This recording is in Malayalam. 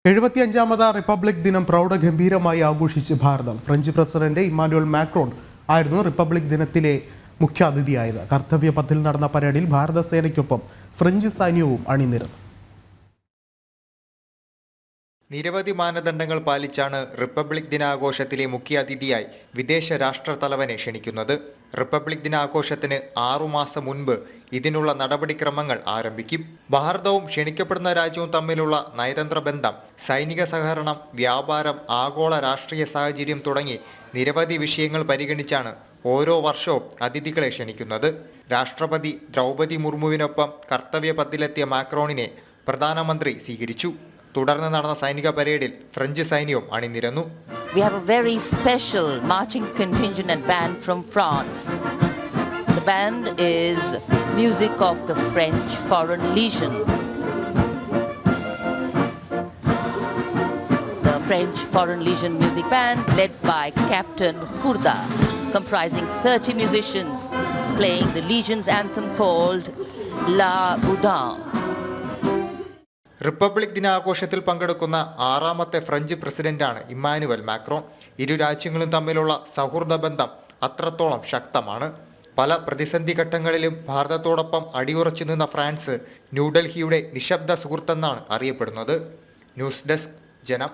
75ാമത് റിപ്പബ്ലിക് ദിനം പ്രൗഢഗംഭീരമായി ആഘോഷിച്ച് ഭാരതം. ഫ്രഞ്ച് പ്രസിഡന്റ് ഇമ്മാനുവൽ മാക്രോൺ ആയിരുന്നു റിപ്പബ്ലിക് ദിനത്തിലെ മുഖ്യാതിഥിയായത്. കർത്തവ്യപഥിൽ നടന്ന പരേഡിൽ ഭാരത സേനയ്ക്കൊപ്പം ഫ്രഞ്ച് സൈന്യവും അണിനിരന്നു. നിരവധി മാനദണ്ഡങ്ങൾ പാലിച്ചാണ് റിപ്പബ്ലിക് ദിനാഘോഷത്തിലെ മുഖ്യാതിഥിയായി വിദേശ രാഷ്ട്രത്തലവനെ ക്ഷണിക്കുന്നത്. റിപ്പബ്ലിക് ദിനാഘോഷത്തിന് 6 മാസം മുൻപ് ഇതിനുള്ള നടപടിക്രമങ്ങൾ ആരംഭിക്കും. ഭാരതവും ക്ഷണിക്കപ്പെടുന്ന രാജ്യവും തമ്മിലുള്ള നയതന്ത്ര ബന്ധം, സൈനിക സഹകരണം, വ്യാപാരം, ആഗോള രാഷ്ട്രീയ സാഹചര്യം തുടങ്ങി നിരവധി വിഷയങ്ങൾ പരിഗണിച്ചാണ് ഓരോ വർഷവും അതിഥികളെ ക്ഷണിക്കുന്നത്. രാഷ്ട്രപതി ദ്രൗപദി മുർമുവിനൊപ്പം കർത്തവ്യപഥിലെത്തിയ മാക്രോണിനെ പ്രധാനമന്ത്രി സ്വീകരിച്ചു. തുടർന്ന് നടന്ന സൈനിക പരേഡിൽ ഫ്രഞ്ച് സൈന്യവും അണിനിരന്നു. We have a very special marching contingent and band from France. The band is music of the French Foreign Legion. The French Foreign Legion music band led by Captain Khourda, comprising 30 musicians playing the Legion's anthem called La Boudin. Republic ദിനാഘോഷത്തിൽ പങ്കെടുക്കുന്ന 6ാമത്തെ ഫ്രഞ്ച് പ്രസിഡന്റാണ് ഇമ്മാനുവൽ മാക്രോൺ. ഇരു രാജ്യങ്ങളും തമ്മിലുള്ള സൗഹൃദ ബന്ധം അത്രത്തോളം ശക്തമാണ്. പല പ്രതിസന്ധി ഘട്ടങ്ങളിലും ഭാരതത്തോടൊപ്പം അടിയുറച്ചു നിന്ന ഫ്രാൻസ് ന്യൂഡൽഹിയുടെ നിശബ്ദ സുഹൃത്തെന്നാണ് അറിയപ്പെടുന്നത്. ന്യൂസ് ഡെസ്ക് ജനം.